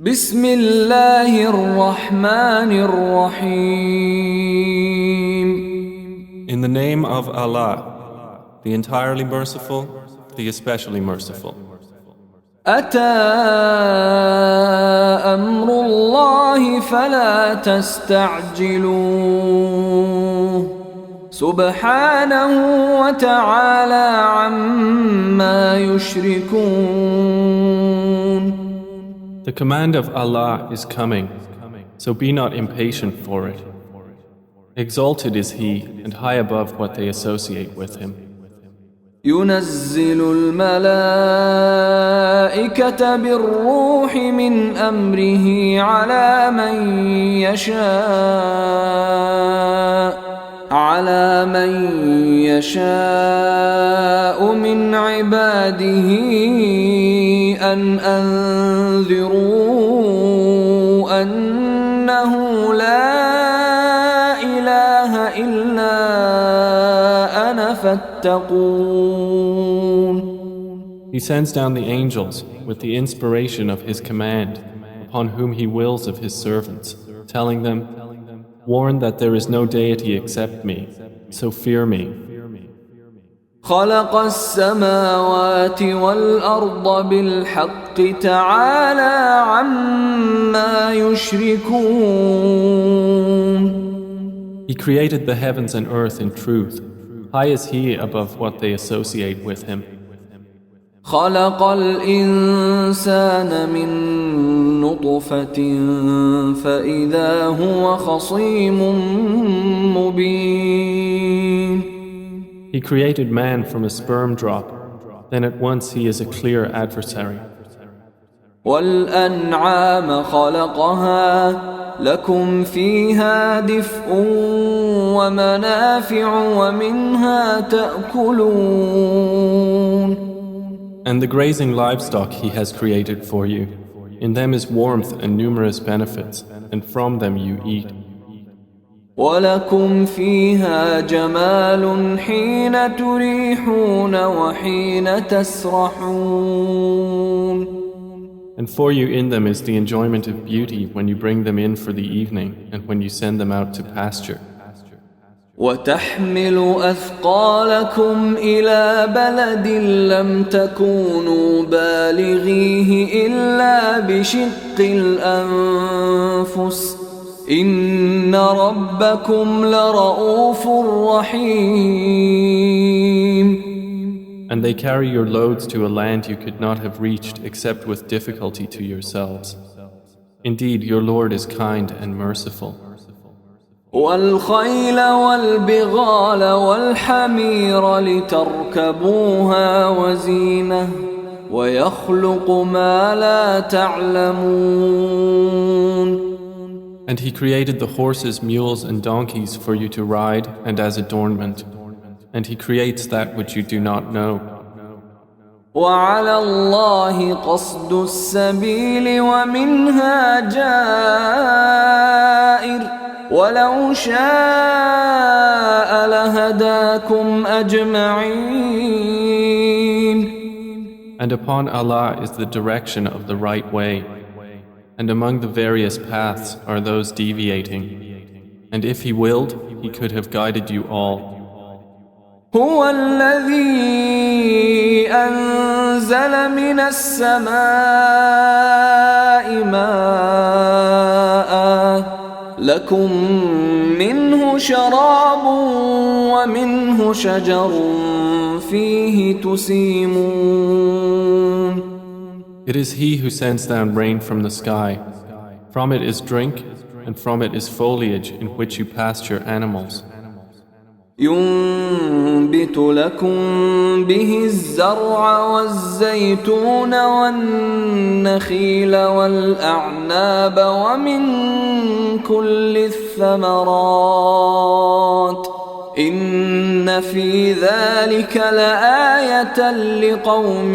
بسم الله الرحمن الرحيم. In the name of Allah, the entirely merciful, the especially merciful. أتى أمر الله فلا تستعجلوه سبحانه وتعالى عما يشركون. The command of Allah is coming, so be not impatient for it. Exalted is He and high above what they associate with Him. ينزل الملائكة بالروح من أمره على من يشاء من عباده أن أنذروا أنه لا إله إلا أنا فاتقون. He sends down the angels with the inspiration of His command upon whom He wills of His servants, telling them, warn that there is no deity except me, so fear me. خلق السماوات والأرض بالحق تعالى عما يشركون. He created the heavens and earth in truth. High is He above what they associate with Him. خلق الإنسان من نطفة فإذا هو خصيم مبين. He created man from a sperm drop, then at once he is a clear adversary. والأنعام خلقها لكم فيها دفء ومنافع ومنها تأكلون. And the grazing livestock He has created for you. In them is warmth and numerous benefits, and from them you eat. ولكم فيها جمال حين تريحون وحين تسرحون. And for you in them is the enjoyment of beauty when you bring them in for the evening and when you send them out to pasture. وتحمل أثقالكم إلى بلد لم تكونوا بالغيه إلا بشق الأنفس إن ربكم لرؤوف رحيم. And they carry your loads to a land you could not have reached except with difficulty to yourselves. Indeed, your Lord is kind and merciful. والخيل والبغال والحمير لتركبوها وزينة ويخلق ما لا تعلمون. And He created the horses, mules and donkeys for you to ride and as adornment. And He creates that which you do not know. وعلى الله قصد السبيل ومنها جائر ولو شاء لهداكم أجمعين. And upon Allah is the direction of the right way. And among the various paths are those deviating. And if He willed, He could have guided you all. هو الذي أنزل من السماء ماء لكم منه شراب ومنه شجر فيه تسيمون. It is He who sends down rain from the sky. From it is drink, and from it is foliage in which you pasture animals. ينبت لكم به الزرع والزيتون والنخيل والأعناب ومن كل الثمرات إن في ذلك لآية لقوم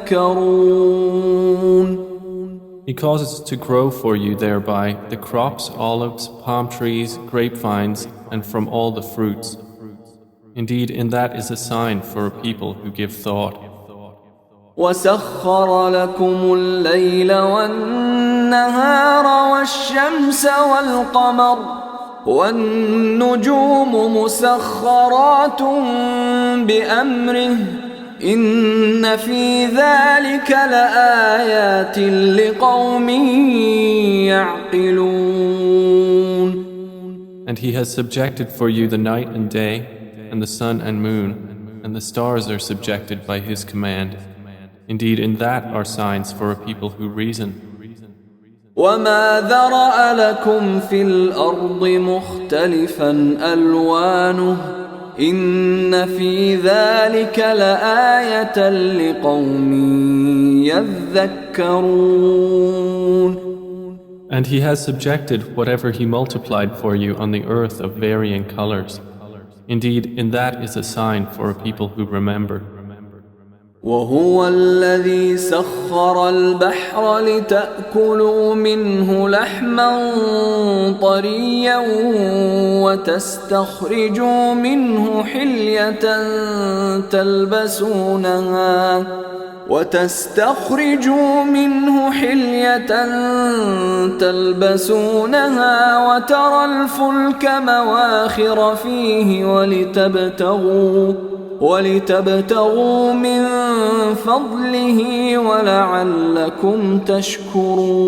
يتفكرون. He causes to grow for you thereby the crops, olives, palm trees, grapevines, and from all the fruits. Indeed, in that is a sign for a people who give thought. وسخر لكم الليل والنهار والشمس والقمر والنجوم مسخرات بأمره إن في ذلك لآيات لقوم يعقلون. And He has subjected for you the night and day, and the sun and moon, and the stars are subjected by His command. Indeed, in that are signs for a people who reason. وما ذرأ لكم في الأرض مختلفا ألوانه إن في ذلك لآية لقوم يذكرون. And He has subjected whatever He multiplied for you on the earth of varying colors. Indeed, in that is a sign for a people who remember. وهو الذي سخر البحر لتأكلوا منه لحما طريا وتستخرجوا منه حلية تلبسونها وترى الفلك مواخر فيه ولتبتغوا من فضله ولعلكم تشكرون.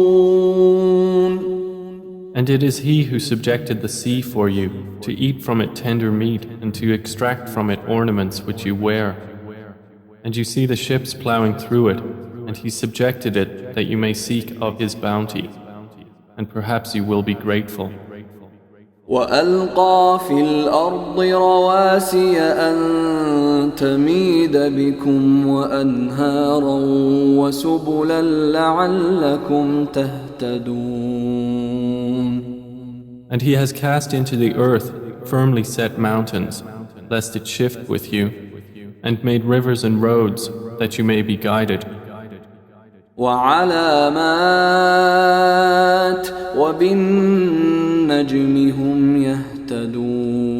And it is He who subjected the sea for you, to eat from it tender meat and to extract from it ornaments which you wear. And you see the ships plowing through it, and He subjected it that you may seek of His bounty. And perhaps you will be grateful. وألقى في الأرض رواسي أن تميد بكم وأنهارا وسبلا لعلكم تهتدون. And He has cast into the earth firmly set mountains, lest it shift with you, and made rivers and roads that you may be guided. وعلامات وبالنجم هم يهتدون.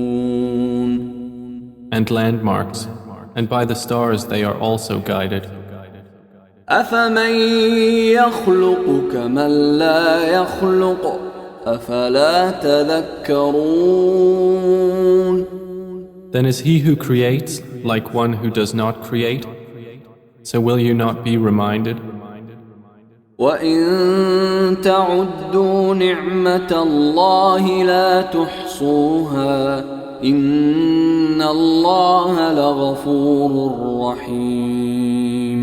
And landmarks, and by the stars they are also guided. أفمن يخلق كمن لا يخلق أفلا تذكرون. Then is He who creates like one who does not create? So will you not be reminded? وَإِن تَعُدُّوا نِعْمَةَ اللَّهِ لَا تُحْصُوهَا إِنَّ اللَّهَ لَغَفُورٌ رَحِيمٌ.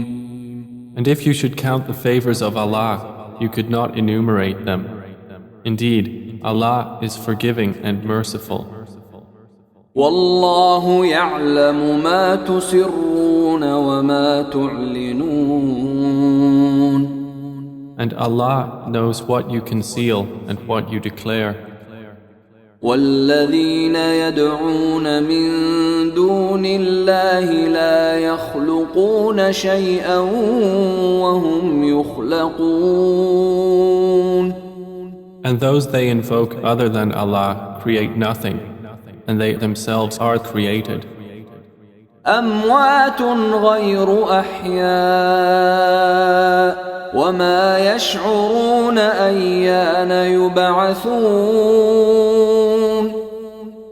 And if you should count the favors of Allah, you could not enumerate them. Indeed, Allah is forgiving and merciful. وَاللَّهُ يَعْلَمُ مَا تُسِرُّونَ وَمَا تُعْلِنُونَ. And Allah knows what you conceal and what you declare. وَالَّذِينَ يَدْعُونَ مِن دُونِ اللَّهِ لَا يَخْلُقُونَ شَيْئًا وَهُمْ يُخْلَقُونَ. And those they invoke other than Allah create nothing, and they themselves are created. أَمْوَاتٌ غَيْرُ أَحْيَاءٍ وَمَا يَشْعُرُونَ أَيَّانَ يُبْعَثُونَ.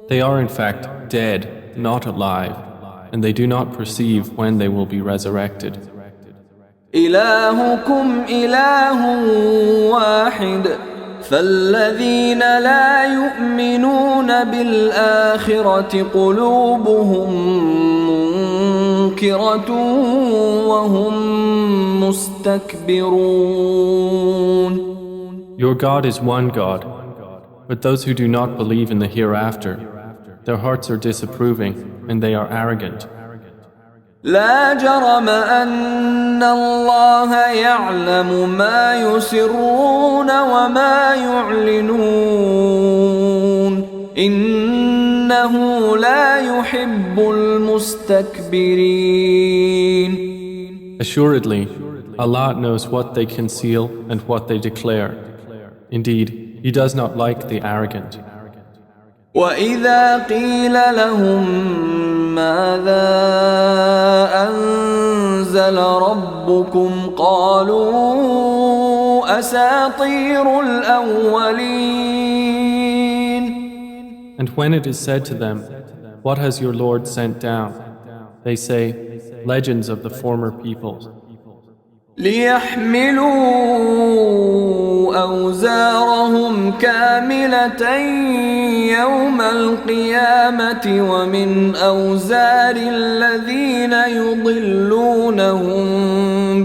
They are in fact dead, not alive, and they do not perceive when they will be resurrected. إِلَٰهُكُمْ إِلَٰهٌ واحد فالذين لا يؤمنون بالآخرة قلوبهم منكرة وهم مستكبرون. Your God is one God, but those who do not believe in the hereafter, their hearts are disapproving and they are arrogant. لا جرم أن الله يعلم ما يسرون وما يعلنون إنه لا يحب المستكبرين. Assuredly, Allah knows what they conceal and what they declare. Indeed, He does not like the arrogant. وإذا قيل لهم ماذا أنزل ربكم قالوا أساطير الأولين. And when it is said to them, what has your Lord sent down? They say, legends of the former peoples. ليحملوا أوزارهم كاملة يوم القيامة ومن أوزار الذين يضلونهم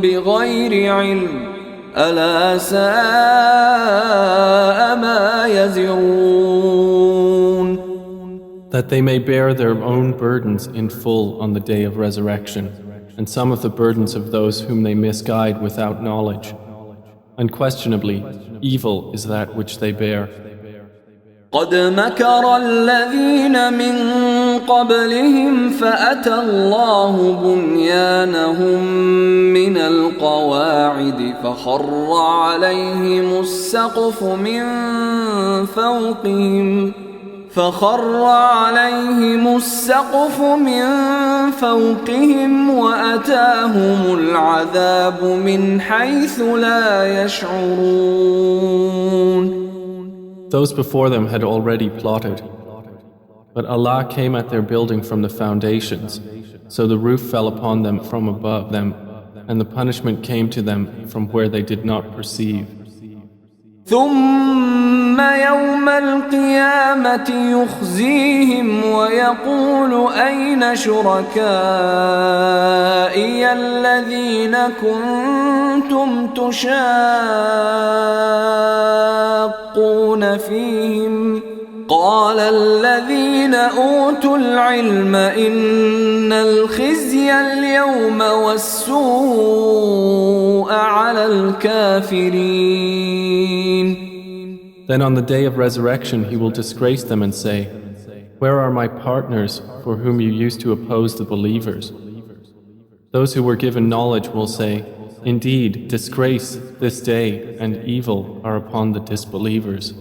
بغير علم ألا ساء ما يزرون. That they may bear their own burdens in full on the day of resurrection, and some of the burdens of those whom they misguide without knowledge. Unquestionably, evil is that which they bear. قد مكر الذين من قبلهم فأتى الله بنيانهم من القواعد فخر عليهم السقف من فوقهم وأتاهم العذاب من حيث لا يشعرون. Those before them had already plotted, but Allah came at their building from the foundations, so the roof fell upon them from above them, and the punishment came to them from where they did not perceive. ثم يوم القيامة يخزيهم ويقول أين شركائي الذين كنتم تشاقون فيهم قال الذين أوتوا العلم إن الخزي اليوم والسوء على الكافرين. Then on the day of resurrection he will disgrace them and say, where are my partners for whom you used to oppose the believers? Those who were given knowledge will say, indeed, disgrace this day and evil are upon the disbelievers.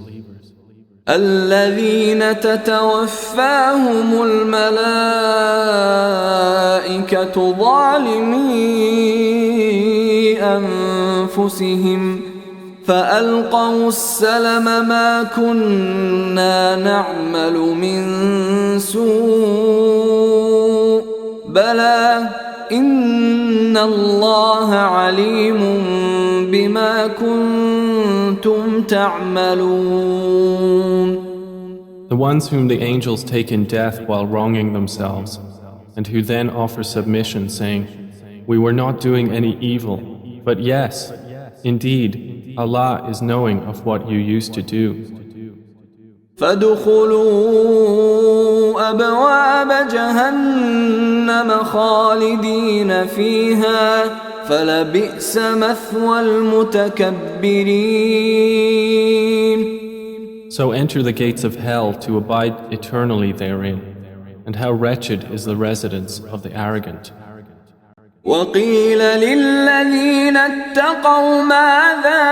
الذين تتوفاهم الملائكة ظالمي أنفسهم فألقوا السلم ما كنا نعمل من سوء بلى إن الله عليم بما كنتم تعملون. The ones whom the angels take in death while wronging themselves, and who then offer submission, saying, we were not doing any evil, but yes, indeed, Allah is knowing of what you used to do. فادخلوا أبواب جهنم خالدين فيها فلبئس مثوى المتكبرين. So enter the gates of hell to abide eternally therein, and how wretched is the residence of the arrogant. وقيل للذين اتقوا ماذا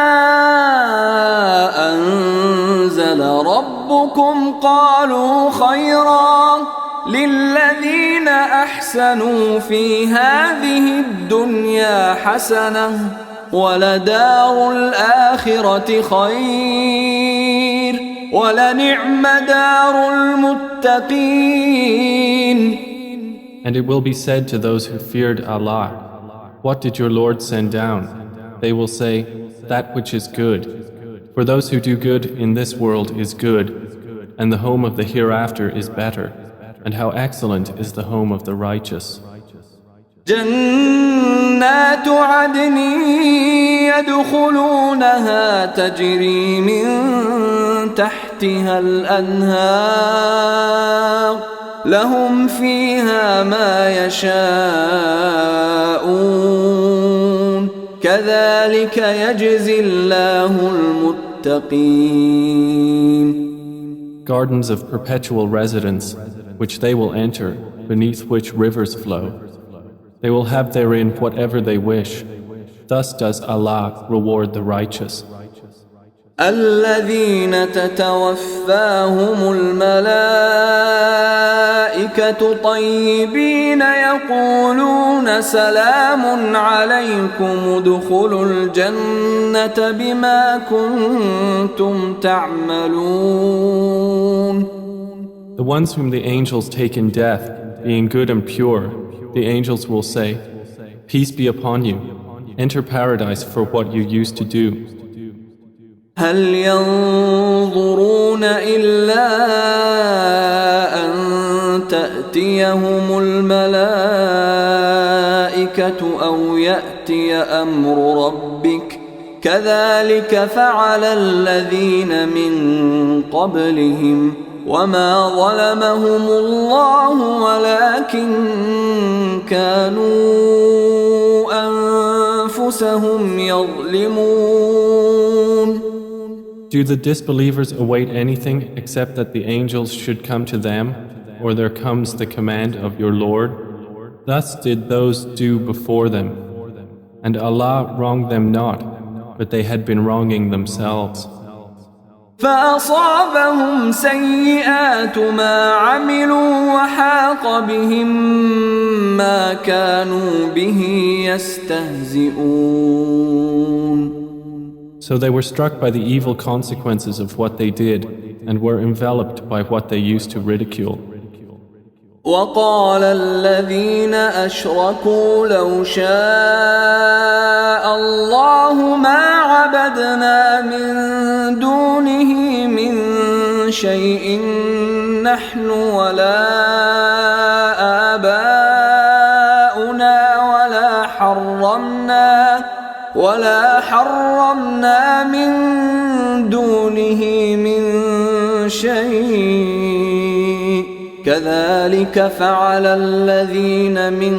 أنزل ربكم قالوا خيرا للذين أحسنوا في هذه الدنيا حسنة ولدار الآخرة خير ولنعم دار المتقين. And it will be said to those who feared Allah, what did your Lord send down? They will say, that which is good. For those who do good in this world is good, and the home of the hereafter is better, and how excellent is the home of the righteous. جنات عدن يدخلونها تجري من تحتها الأنهار لهم فيها ما يشاءون كذلك يجزي الله المتقين. Gardens of perpetual residence, which they will enter, beneath which rivers flow. They will have therein whatever they wish. Thus does Allah reward the righteous. الذين تتوفاهم الملائكة طيبين يقولون سلام عليكم ادخلوا الجنة بما كنتم تعملون. The ones whom the angels take in death, being good and pure, the angels will say, Peace be upon you, enter paradise for what you used to do. هل ينظرون إلا أن تأتيهم الملائكة أو يأتي أمر ربك كذلك فعل الذين من قبلهم وما ظلمهم الله ولكن كانوا أنفسهم يظلمون. Do the disbelievers await anything except that the angels should come to them, or there comes the command of your Lord? Thus did those do before them, and Allah wronged them not, but they had been wronging themselves. فأصابهم سيئات ما عملوا وحاق بهم ما كانوا به يستهزئون. So they were struck by the evil consequences of what they did and were enveloped by what they used to ridicule. وقال الذين أشركوا لو شاء الله ما عبدنا من دونه من شيء نحن ولا آباؤنا ولا حرمنا من دونه من شيء كذلك فعل الذين من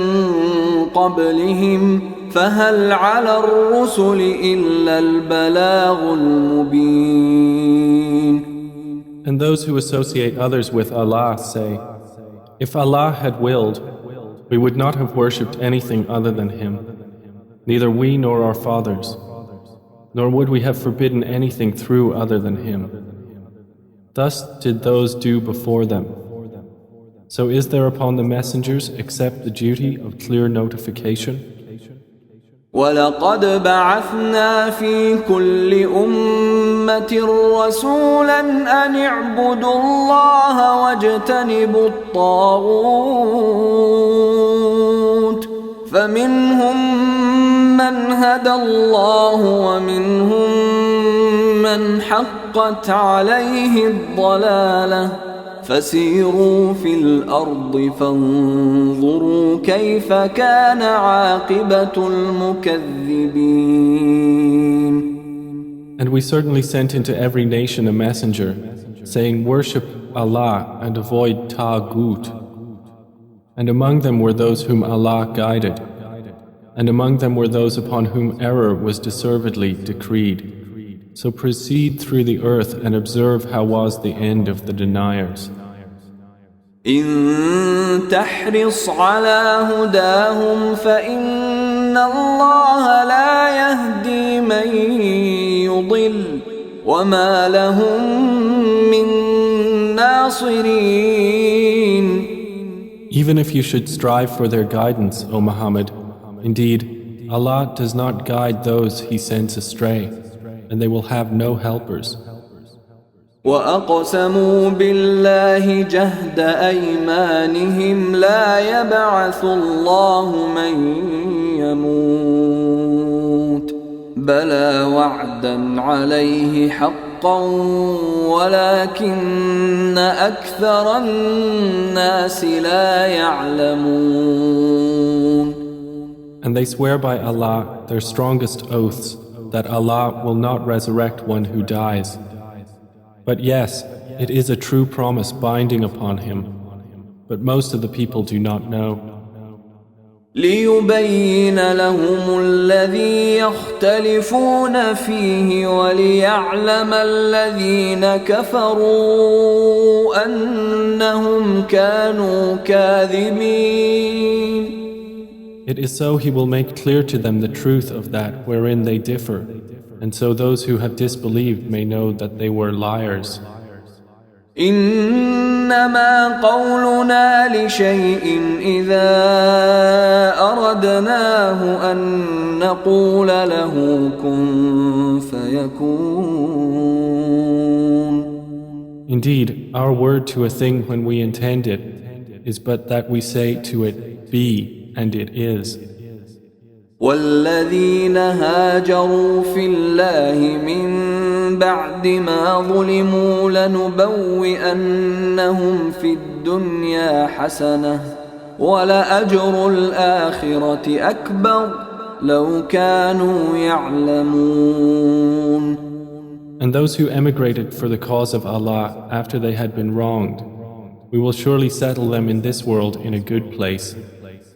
قبلهم فهل على الرسل إلا البلاغ المبين. And those who associate others with Allah say, If Allah had willed, we would not have worshipped anything other than Him, neither we nor our fathers, nor would we have forbidden anything through other than Him. Thus did those do before them. So is there upon the messengers except the duty of clear notification? وَلَقَدْ بَعَثْنَا فِي كُلِّ أُمَّةٍ رَسُولًا أَنِ اعْبُدُوا اللَّهَ وَاجْتَنِبُوا الطَّاغُوتَ فَمِنْهُمْ مَنْ هَدَى اللَّهُ وَمِنْهُمْ مَنْ حَقَّتْ عَلَيْهِ الضَّلَالَةُ فسيروا في الأرض فانظروا كيف كان عاقبة المكذبين. And we certainly sent into every nation a messenger, saying, Worship Allah and avoid Taghut. And among them were those whom Allah guided, and among them were those upon whom error was deservedly decreed. So proceed through the earth and observe how was the end of the deniers. إن تحرص على هداهم فإن الله لا يهدي من يضل وما لهم من ناصرين. Even if you should strive for their guidance, O Muhammad, indeed, Allah does not guide those He sends astray, and they will have no helpers. وَأَقْسَمُوا بِاللَّهِ جَهْدَ أَيْمَانِهِمْ لَا يَبْعَثُ اللَّهُ مَن يَمُوتُ بَلَى وَعْدًا عَلَيْهِ حَقًّا وَلَكِنَّ أَكْثَرَ النَّاسِ لَا يَعْلَمُونَ. And they swear by Allah their strongest oaths that Allah will not resurrect one who dies. But yes, it is a true promise binding upon him, but most of the people do not know. لِيُبَيِّنَ لَهُمُ الَّذِي يَخْتَلِفُونَ فِيهِ وَلِيَعْلَمَ الَّذِينَ كَفَرُوا أَنَّهُمْ كَانُوا كَاذِبِينَ. It is so He will make clear to them the truth of that wherein they differ, And so those who have disbelieved may know that they were liars. إنما قولنا لشيء إذا أردناه أن نقول له كن فيكون. Indeed, our word to a thing when we intend it is but that we say to it, be, and it is. والذين هاجروا في الله من بعد ما ظلموا لنبوئنهم في الدنيا حسنة ولأجر الآخرة أكبر لو كانوا يعلمون. And those who emigrated for the cause of Allah after they had been wronged, we will surely settle them in this world in a good place,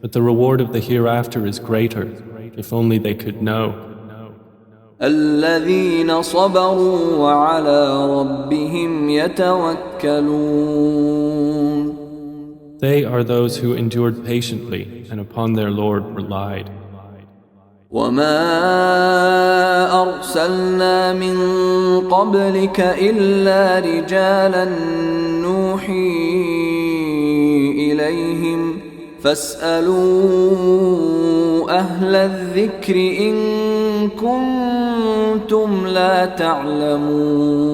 but the reward of the hereafter is greater, if only they could know. الذين صبروا وعلى ربهم يتوكلون. They are those who endured patiently and upon their Lord relied. وما أرسلنا من قبلك إلا رجالا نوحي إليهم فاسألوا أهل الذكر إن كنتم لا تعلمون.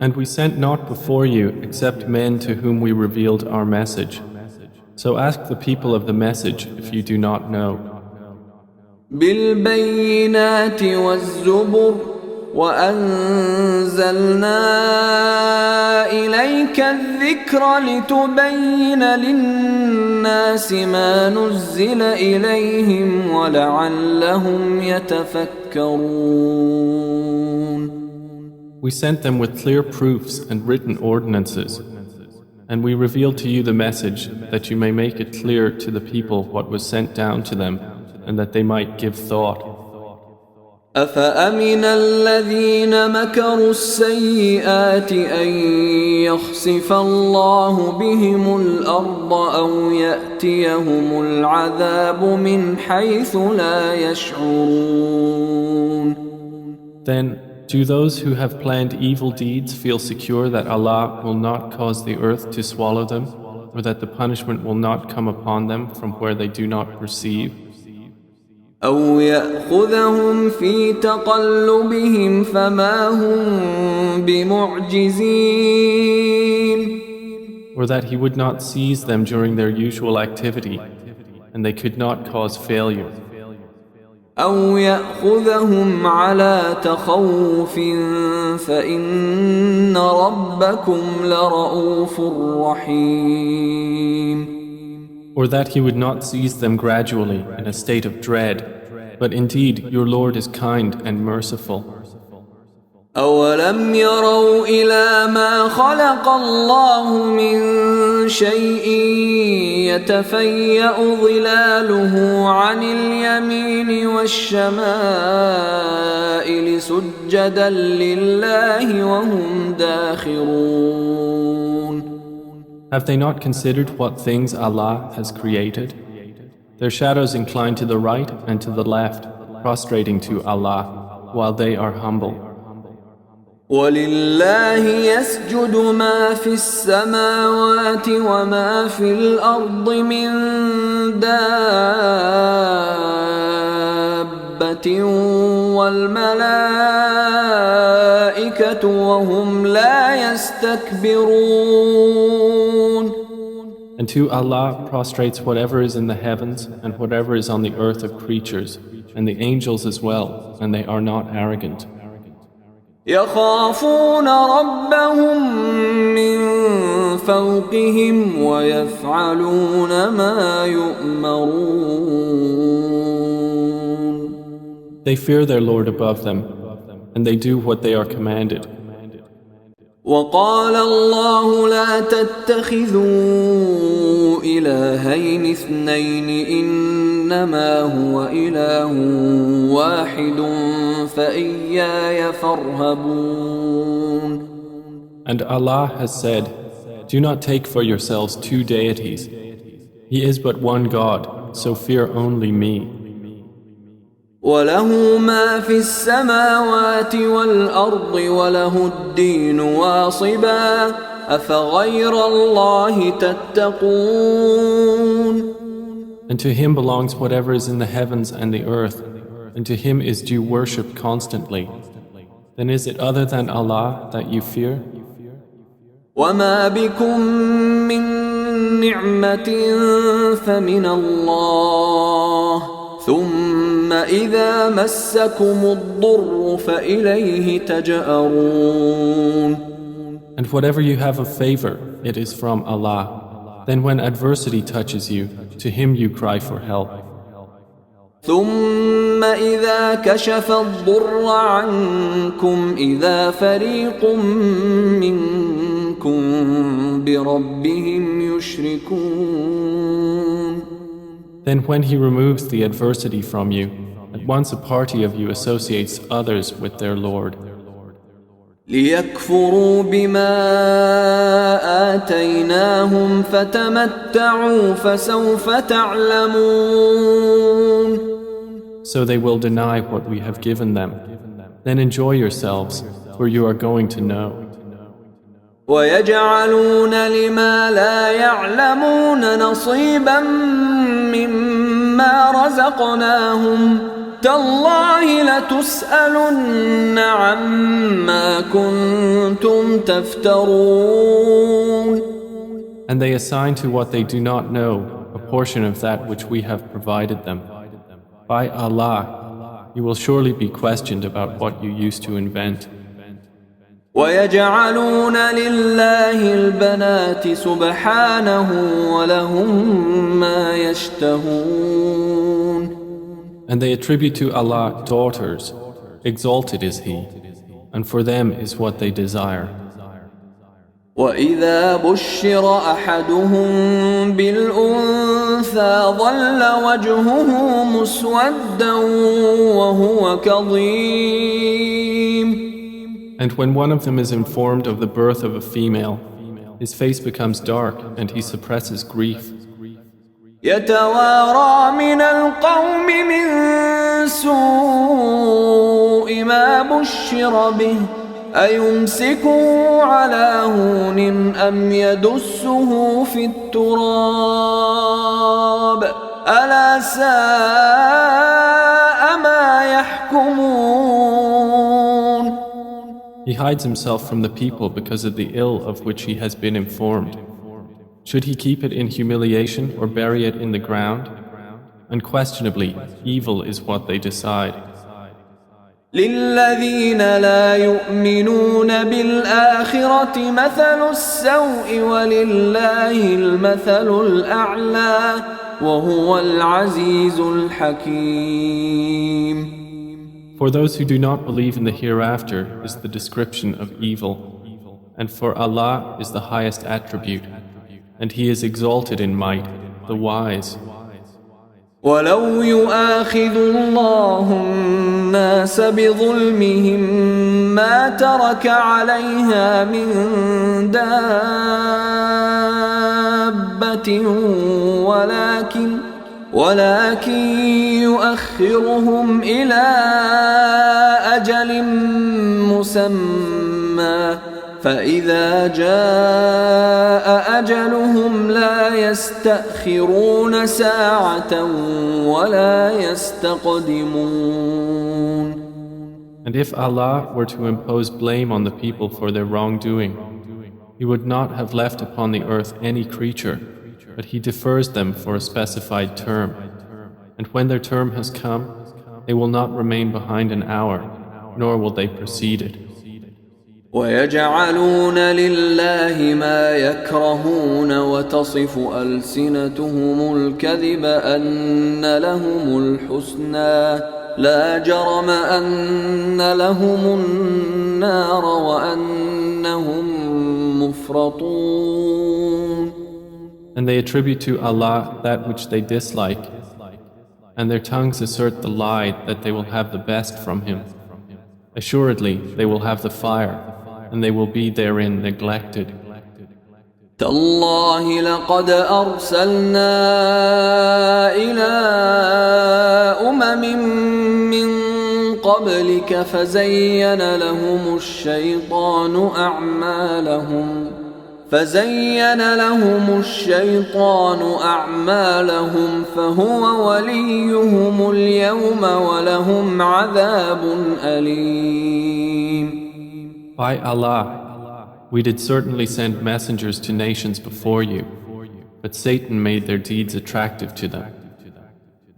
And we sent not before you except men to whom we revealed our message. So ask the people of the message if you do not know. بالبينات والزبر وأنزلنا إليك الذكر لتبين للناس ما نزل إليهم ولعلهم يتفكرون. We sent them with clear proofs and written ordinances, and we revealed to you the message that you may make it clear to the people what was sent down to them, and that they might give thought. أفأمن الذين مكروا السيئات أن يخسف الله بهم الأرض أو يأتيهم العذاب من حيث لا يشعرون. Then, do those who have planned evil deeds feel secure that Allah will not cause the earth to swallow them, or that the punishment will not come upon them from where they do not perceive? أو يأخذهم في تقلبهم فما هم بمعجزين. Or that He would not seize them during their usual activity, and they could not cause failure. أو يأخذهم على تخوف فإن ربكم لرؤوف رحيم. Or that He would not seize them gradually in a state of dread, but indeed your Lord is kind and merciful. أولم يروا إلى ما خلق الله من شيء يتفيأ ظلاله عن اليمين والشمائل سجدا لله وهم داخرون. Have they not considered what things Allah has created? Their shadows incline to the right and to the left, prostrating to Allah, while they are humble. ولله يسجد ما في السماوات وما في الأرض من دابة والملائكة وهم لا يستكبرون. And to Allah prostrates whatever is in the heavens and whatever is on the earth of creatures, and the angels as well, and they are not arrogant. يخافون ربهم من فوقهم ويفعلون ما يؤمرون. They fear their Lord above them, and they do what they are commanded. وقال الله لا تتخذوا إلهين اثنين إنما هو إله واحد فإياي فارهبون. And Allah has said, do not take for yourselves two deities. He is but one God, so fear only me. وله ما في السماوات والأرض وله الدين واصبا أفغير الله تتقون. And to him belongs whatever is in the heavens and the earth, and to him is due worship constantly. Then is it other than Allah that you fear? وما بكم من نعمة فمن الله ثم إذا مسكم الضر فإليه تجأرون. And whatever you have of favor, it is from Allah. Then when adversity touches you, to him you cry for help. ثم إذا كشف الضر عنكم إذا فريق منكم بربهم يشركون. Then when he removes the adversity from you, at once a party of you associates others with their Lord. ليكفروا بما آتيناهم فتمتعوا فسوف تعلمون. So they will deny what we have given them. Then enjoy yourselves, for you are going to know. ويجعلون لما لا يعلمون نصيبا مما رزقناهم تالله لتسألن عما كنتم تفترون. And they assign to what they do not know a portion of that which we have provided them. By Allah, you will surely be questioned about what you used to invent. ويجعلون لله البنات سبحانه ولهم ما يشتهون. And they attribute to Allah daughters, exalted is He, and for them is what they desire. وإذا بشر أحدهم بالأنثى ظل وجهه مسودا وهو كظيم. And when one of them is informed of the birth of a female, his face becomes dark and he suppresses grief. يتوارى من القوم من سوء ما بشر به أيمسكه على هون أم يدسه في التراب ألا ساء ما يحكمون. He hides himself from the people because of the ill of which he has been informed. Should he keep it in humiliation or bury it in the ground? Unquestionably, evil is what they decide. للذين لا يؤمنون بالآخرة مثل السوء ولله المثل الأعلى وهو العزيز الحكيم. For those who do not believe in the hereafter is the description of evil, and for Allah is the highest attribute, and He is exalted in might, the wise. ولو يؤاخذ الله الناس بظلمهم ما ترك عليها من دابة ولكن يؤخرهم إلى أجل مسمى فإذا جاء أجلهم لا يستأخرون ساعة ولا يستقدمون. And if Allah were to impose blame on the people for their wrongdoing, He would not have left upon the earth any creature, but He defers them for a specified term. And when their term has come, they will not remain behind an hour, nor will they precede it. ويجعلون لله ما يكرهون وتصف ألسنتهم الكذب أن لهم الحسنى لا جرم أن لهم النار وأنهم مفرطون. And they attribute to Allah that which they dislike, and their tongues assert the lie that they will have the best from Him. Assuredly, they will have the fire, and they will be therein neglected. تالله لقد أرسلنا إلى من قبلك فزين لهم الشيطان أعمالهم فهو وليهم اليوم ولهم عذاب أليم. By Allah, we did certainly send messengers to nations before you, but Satan made their deeds attractive to them.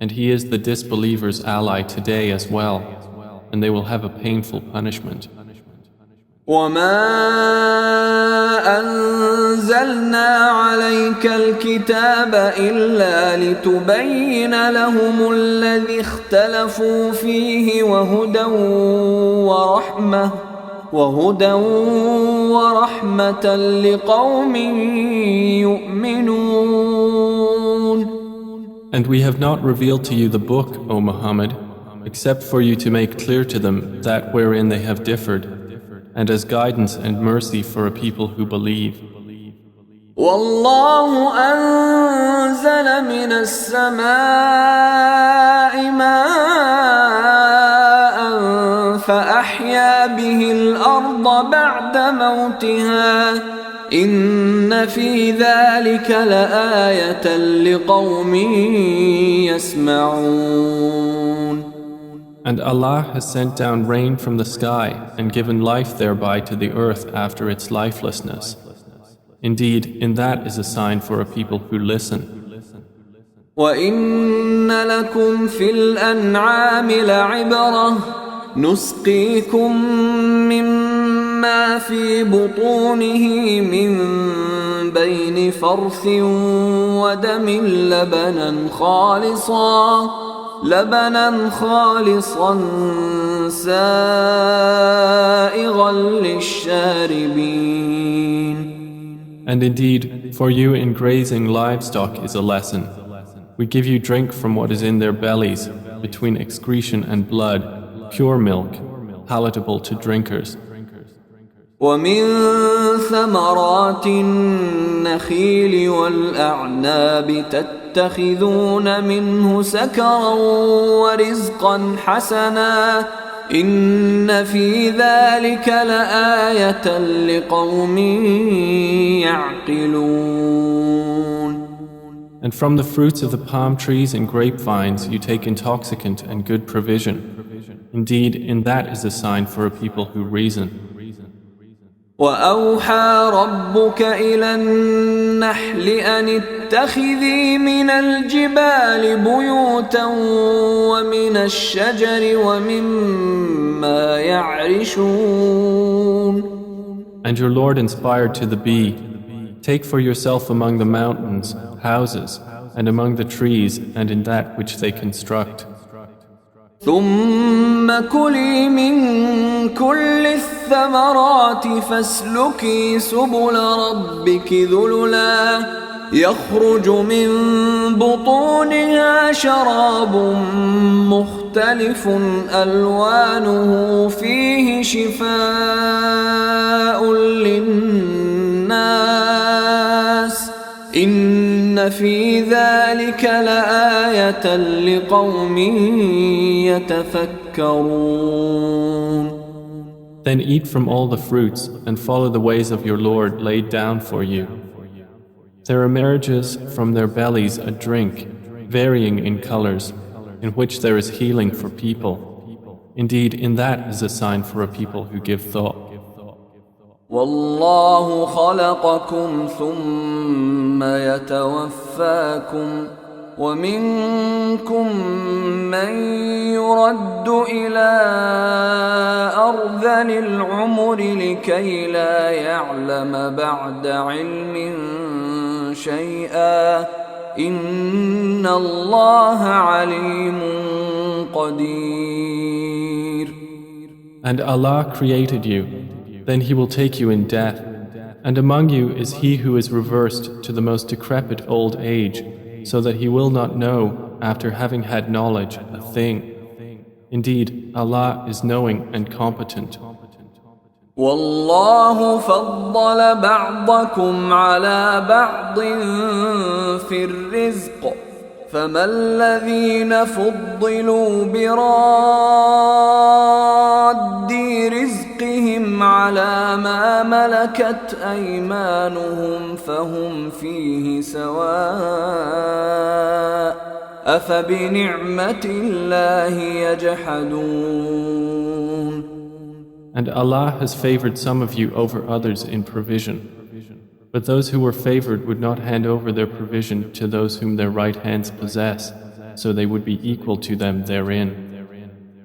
And he is the disbelievers' ally today as well, and they will have a painful punishment. وما أنزلنا عليك الكتاب إلا لتبين لهم الذي اختلفوا فيه وهدى ورحمة لقوم يؤمنون. And we have not revealed to you the book, O Muhammad, except for you to make clear to them that wherein they have differed, and as guidance and mercy for a people who believe. والله أنزل من السماء ماء فأحيا به الأرض بعد موتها إن في ذلك لآية لقوم يسمعون. And Allah has sent down rain from the sky and given life thereby to the earth after its lifelessness. Indeed, in that is a sign for a people who listen. وَإِنَّ لَكُمْ فِي الْأَنْعَامِ لَعِبْرَةً نُسْقِيكُم مِّمَّا فِي بُطُونِهِ مِن بَيْنِ فَرْثٍ وَدَمٍ لبنا خالصا سائغا للشاربين. And indeed, for you in grazing livestock is a lesson. We give you drink from what is in their bellies, between excretion and blood, pure milk, palatable to drinkers. ومن ثمرات النخيل والأعناب تتخذون منه سكرا ورزقا حسنا إن في ذلك لآية لقوم يعقلون. And from the fruits of the palm trees and grapevines you take intoxicant and good provision. Indeed, in that is a sign for a people who reason. وأوحى ربك إلى النحل أن اتخذي من الجبال بيوتا ومن الشجر ومما يعرشون. And your Lord inspired to the bee, take for yourself among the mountains houses, and among the trees and in that which they construct. ثم كلي من كل الثمرات فاسلكي سبل ربك ذللا يخرج من بطونها شراب مختلف ألوانه فيه شفاء للناس إن في ذلك لآية لقوم يتفكرون. Then eat from all the fruits and follow the ways of your Lord laid down for you. There emerges from their bellies a drink, varying in colors, in which there is healing for people. Indeed, in that is a sign for a people who give thought. والله خلقكم ثم يتوفاكم ومنكم من يرد إلى أرذل العمر لكي لا يعلم بعد علم شيئا إن الله عليم قدير. And Allah created you. Then He will take you in death, and among you is he who is reversed to the most decrepit old age, so that he will not know, after having had knowledge, a thing. Indeed, Allah is knowing and competent. والله فضل بعضكم على بعض في الرزق فما الذين فضلوا براد رزقهم على ما ملكت أيمانهم فهم فيه سواء أفبنعمة الله يجحدون. And Allah has favored some of you over others in provision. But those who were favored would not hand over their provision to those whom their right hands possess, so they would be equal to them therein.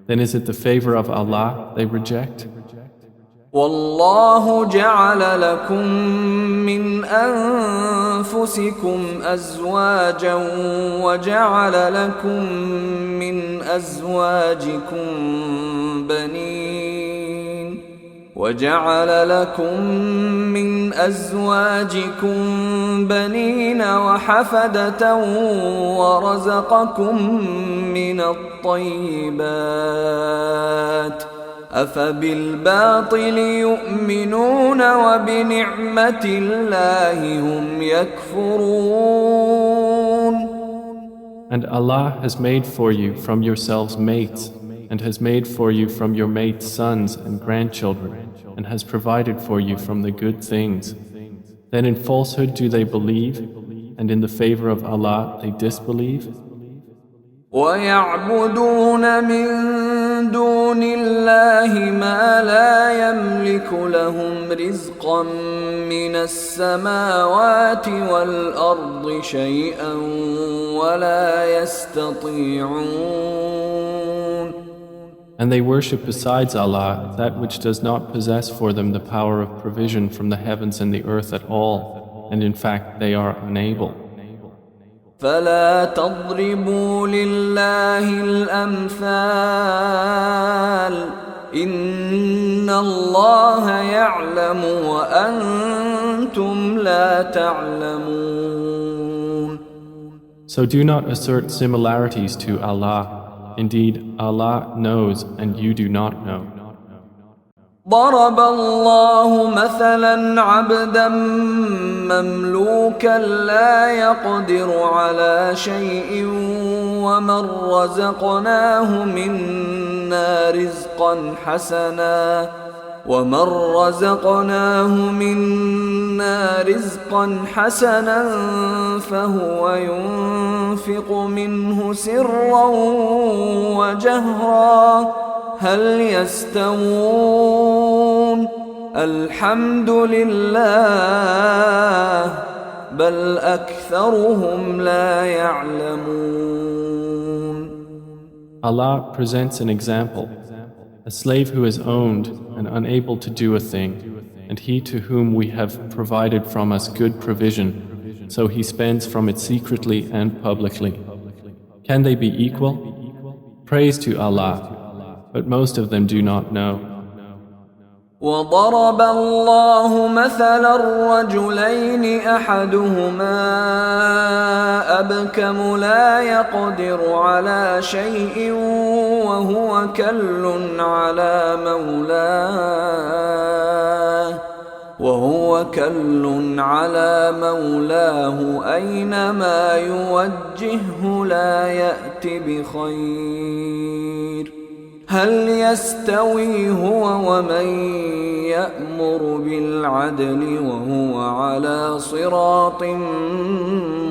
Then is it the favor of Allah they reject? والله جعل لكم من أنفسكم أزواجا وجعل لكم من أزواجكم بنين وحفدة ورزقكم من الطيبات أفبالباطل يؤمنون وبنعمة الله هم يكفرون. And Allah has made for you from yourselves mates, and has made for you from your mates sons and grandchildren, and has provided for you from the good things. Then in falsehood do they believe, and in the favor of Allah they disbelieve? وَيَعْبُدُونَ مِن دُونِ اللَّهِ مَا لَا يَمْلِكُ لَهُمْ رِزْقًا مِّنَ السَّمَاوَاتِ وَالْأَرْضِ شَيْئًا وَلَا يَسْتَطِيعُونَ. And they worship besides Allah that which does not possess for them the power of provision from the heavens and the earth at all, and in fact they are unable. فلا تضربوا لله الأمثال إن الله يعلم وأنتم لا تعلمون. So do not assert similarities to Allah. Indeed, Allah knows and you do not know. ضرب الله مثلا عبدا مملوكا لا يقدر على شيء ومن رزقناه منا رزقا حسنا فهو ينفق منه سرا وجهرا هل يستوون الحمد لله بل أكثرهم لا يعلمون. Allah presents an example. A slave who is owned and unable to do a thing, and he to whom we have provided from us good provision, so he spends from it secretly and publicly. Can they be equal? Praise to Allah, but most of them do not know. وضرب الله مثلا الرجلين أحدهما أبكم لا يقدر على شيء وهو كل على مولاه أينما يوجهه لا يأت بخير هل يستوي هو ومن يأمر بالعدل وهو على صراط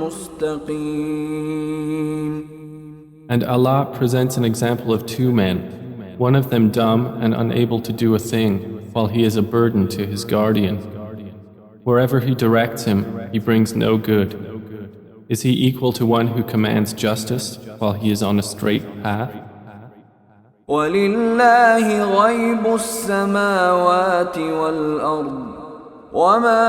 مستقيم. And Allah presents an example of two men, one of them dumb and unable to do a thing, while he is a burden to his guardian. Wherever he directs him, he brings no good. Is he equal to one who commands justice while he is on a straight path? ولله غيب السماوات والأرض وما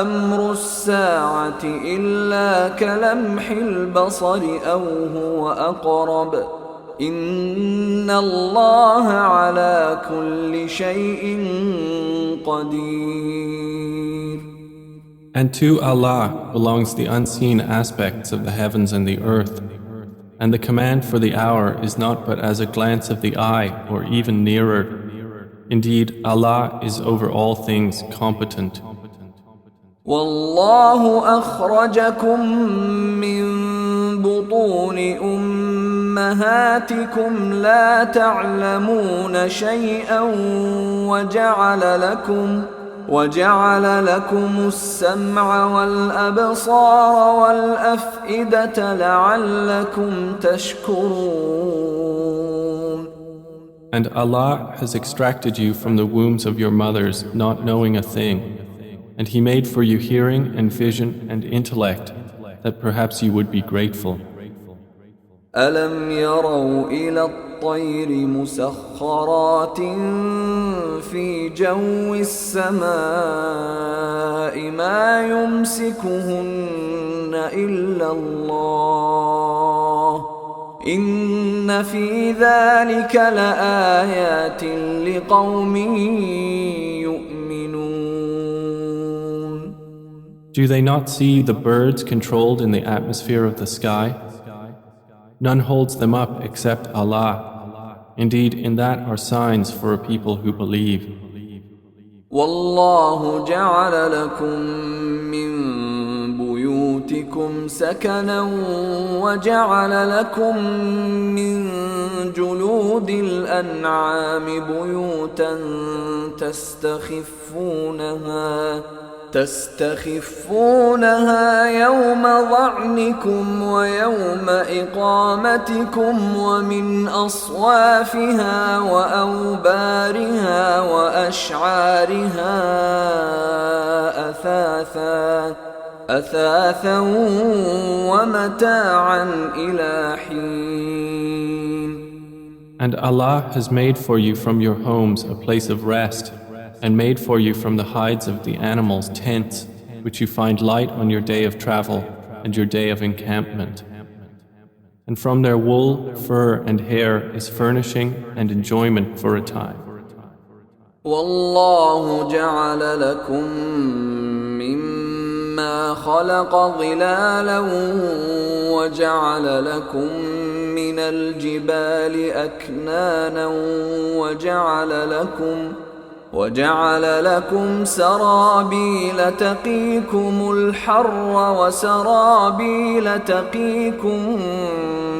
أمر الساعة إلا كلمح البصر أو هو أقرب إن الله على كل شيء قدير. And to Allah belongs the unseen aspects of the heavens and the earth. And the command for the hour is not but as a glance of the eye or even nearer. Indeed, Allah is over all things competent. والله أخرجكم من بطون أمهاتكم لا تعلمون شيئا وجعل لكم السمع والأبصار والأفئدة لعلكم تشكرون. And Allah has extracted you from the wombs of your mothers, not knowing a thing. And He made for you hearing and vision and intellect, that perhaps you would be grateful. ألم يروا إلى الطير مسخرات في جو السماء ما يمسكهن إلا الله إن في ذلك لآيات لقوم يؤمنون. Do they not see the birds controlled in the atmosphere of the sky? None holds them up except Allah. Indeed, in that are signs for a people who believe. والله جعل لكم من بيوتكم سكنا وجعل لكم من جلود الأنعام بيوتا تستخفونها يوم ظعنكم ويوم إقامتكم ومن أصوافها وأوبارها وأشعارها أثاثا ومتاعا إلى حين. And Allah has made for you from your homes a place of rest, and made for you from the hides of the animals tents, which you find light on your day of travel and your day of encampment. And from their wool, fur, and hair is furnishing and enjoyment for a time. والله جعل لكم مما خلق ظلالا وجعل لكم من الجبال أكنانا وجعل لكم سرابيل تقيكم الحر وسرابيل تقيكم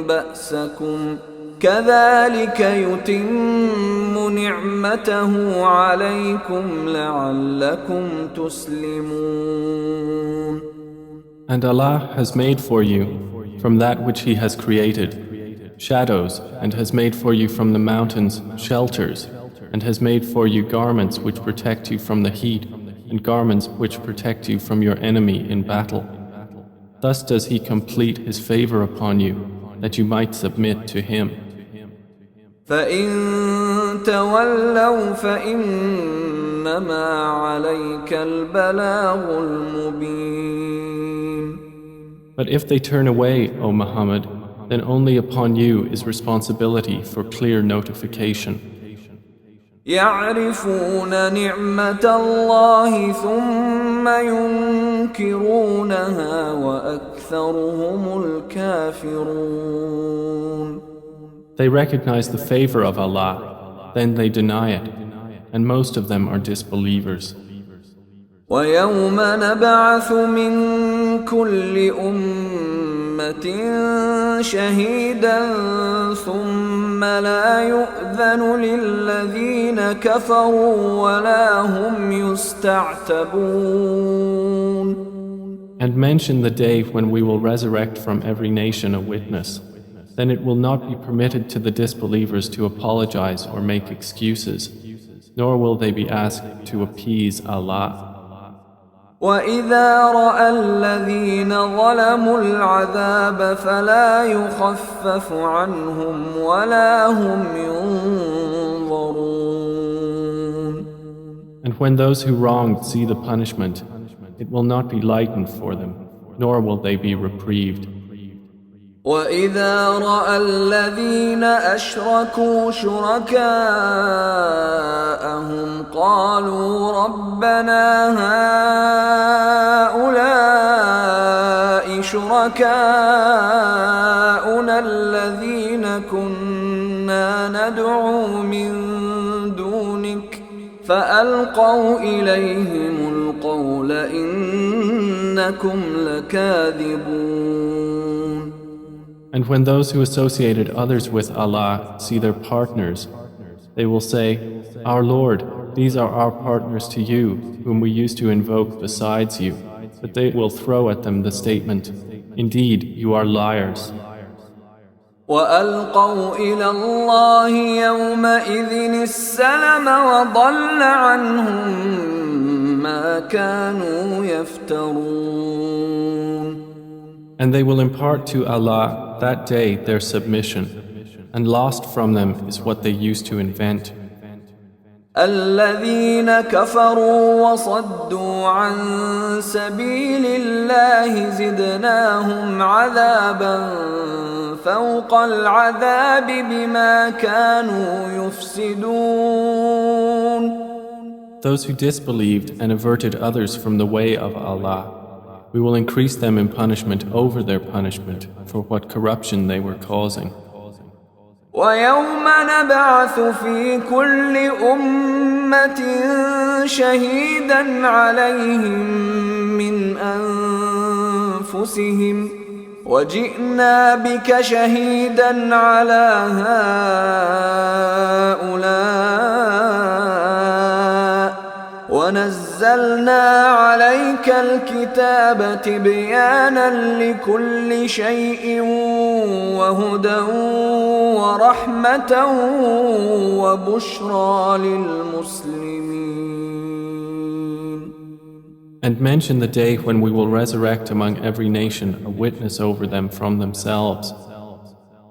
بأسكم كذلك يتم نعمته عليكم لعلكم تسلمون. And Allah has made for you from that which He has created shadows, and has made for you from the mountains shelters, and has made for you garments which protect you from the heat, and garments which protect you from your enemy in battle. Thus does He complete His favor upon you, that you might submit to Him. فَإِن تَوَلَّوْا فَإِنَّمَا عَلَيْكَ الْبَلَاغُ الْمُبِينُ. But if they turn away, O Muhammad, then only upon you is responsibility for clear notification. يعرفون نعمة الله ثم ينكرونها وأكثرهم الكافرون. They recognize the favor of Allah, then they deny it, and most of them are disbelievers. ويوم نبعث من كل أمة شهيدا ثم لا يؤذن للذين كفروا ولا هم يستعتبون. And mention the day when we will resurrect from every nation a witness. Then it will not be permitted to the disbelievers to apologize or make excuses, nor will they be asked to appease Allah. وَإِذَا رَأَى الَّذِينَ ظَلَمُوا الْعَذَابَ فَلَا يُخَفَّفُ عَنْهُمْ وَلَا هُمْ يُنظَرُونَ. And when those who wronged see the punishment, it will not be lightened for them, nor will they be reprieved. وَإِذَا رَأَى الَّذِينَ أَشْرَكُوا شُرَكَاءَهُمْ قَالُوا رَبَّنَا هَؤُلَاءِ شُرَكَاؤُنَا الَّذِينَ كُنَّا نَدْعُو مِن دُونِكَ فألقوا إليهم القول إنكم لكاذبون. And when those who associated others with Allah see their partners, they will say, Our Lord, these are our partners to you, whom we used to invoke besides you. But they will throw at them the statement, Indeed, you are liars. وألقوا إلى الله يومئذ السلم وضل عنهم ما كانوا يفترون. And they will impart to Allah that day their submission, and lost from them is what they used to invent. الذين كفروا وصدوا عن سبيل الله زدناهم عذابا فوق العذاب بما كانوا يفسدون. Those who disbelieved and averted others from the way of Allah, we will increase them in punishment over their punishment for what corruption they were causing. ويوم نبعث في كل أمة شهيدا عليهم من أنفسهم وجئنا بك شهيدا على هؤلاء ونزلنا عليك الكتاب تبيانا لكل شيء وهدى ورحمة وبشرى للمسلمين. And mention the day when we will resurrect among every nation a witness over them from themselves.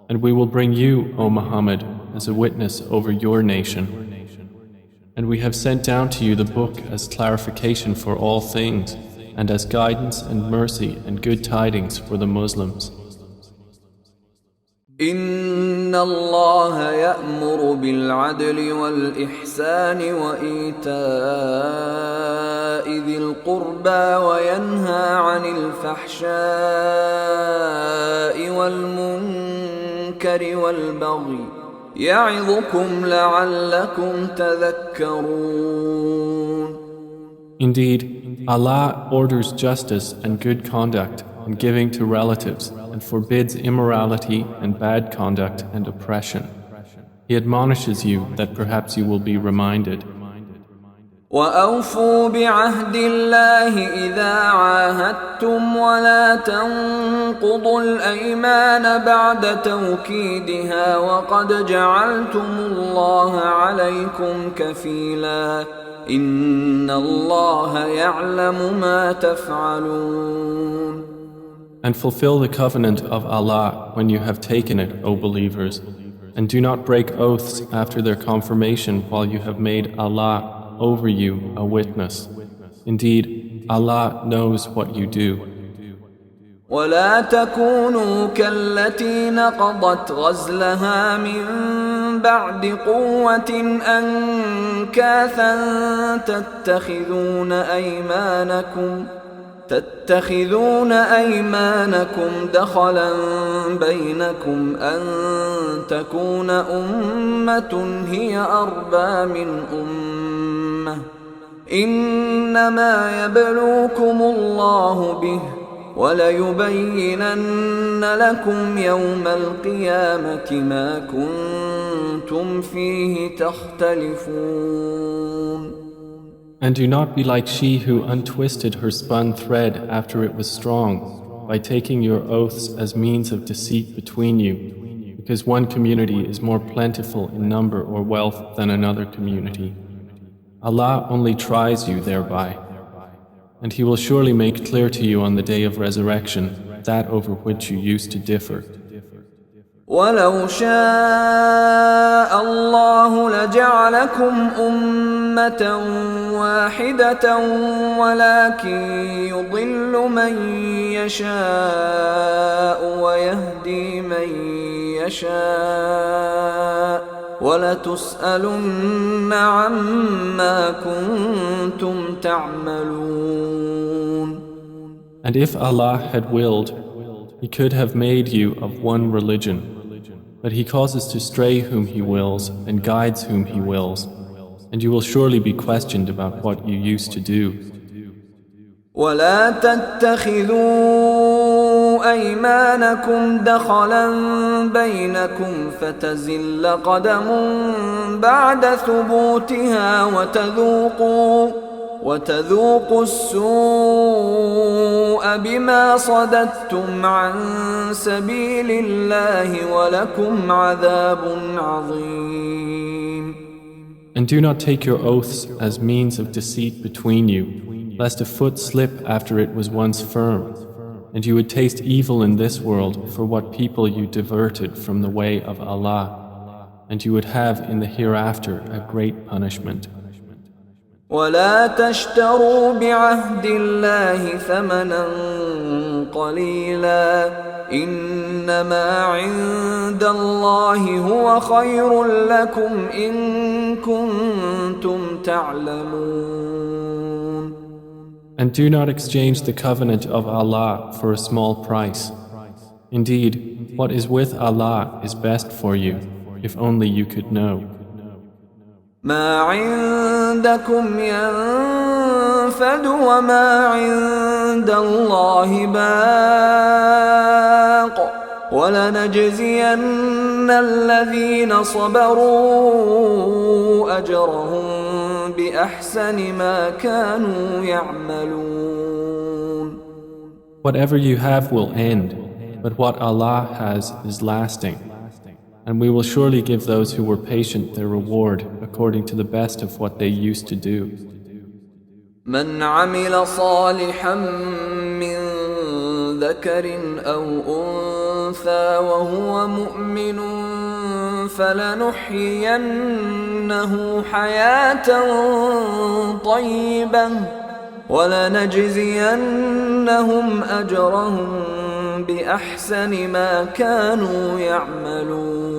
And we will bring you, O Muhammad, as a witness over your nation. And we have sent down to you the book as clarification for all things, and as guidance and mercy and good tidings for the Muslims. إن الله يأمر بالعدل والإحسان وإيتاء ذي القربى وينهى عن الفحشاء والمنكر والبغي يعظكم لعلكم تذكرون. Indeed, Allah orders justice and good conduct and giving to relatives and forbids immorality and bad conduct and oppression. He admonishes you that perhaps you will be reminded. وأوفوا بعهد الله إذا عاهدتم ولا تنقضوا الأيمان بعد توكيدها وقد جعلتم الله عليكم كفيلا إن الله يعلم ما تفعلون. And fulfill the covenant of Allah when you have taken it, O believers, and do not break oaths after their confirmation while you have made Allah over you a witness. Indeed, Allah knows what you do. ولا تكونوا كالتي نقضت غزلها من بعد قوة أنكاثا تتخذون أيمانكم دخلا بينكم أن تكون أمة هي أربى من أمة إنما يبلوكم الله به وليبينن لكم يوم القيامة ما كنتم فيه تختلفون. And do not be like she who untwisted her spun thread after it was strong, by taking your oaths as means of deceit between you, because one community is more plentiful in number or wealth than another community. Allah only tries you thereby, and He will surely make clear to you on the day of resurrection that over which you used to differ. ولو شاء الله لجعلكم أمة واحدة ولكن يضل من يشاء ويهدي من يشاء ولتسألن عما كنتم تعملون. And if Allah had willed, He could have made you of one religion. But He causes to stray whom He wills and guides whom He wills. and you will surely be questioned about what you used to do. ولا تتخذوا أيمانكم دخلا بينكم فتزل قدم بعد ثبوتها وتذوقوا السوء بما صددتم عن سبيل الله ولكم عذاب عظيم. And do not take your oaths as means of deceit between you, lest a foot slip after it was once firm, and you would taste evil in this world for what people you diverted from the way of Allah, and you would have in the hereafter a great punishment. ولا تشتروا بعهد الله ثمنا قليلا إنما عند الله هو خير لكم إن كنتم تعلمون. And do not exchange the covenant of Allah for a small price. Indeed, what is with Allah is best for you, if only you could know. ما عندكم ينفد وما عند الله باق ولنجزين الذين صبروا أجرهم بأحسن ما كانوا يعملون. Whatever you have will end, but what Allah has is lasting. And we will surely give those who were patient their reward according to the best of what they used to do. من عمل صالحا من ذكر أو أنثى وهو مؤمن فلنحيينه حياة طيبة ولنجزينهم أجرهم بأحسن ما كانوا يعملون.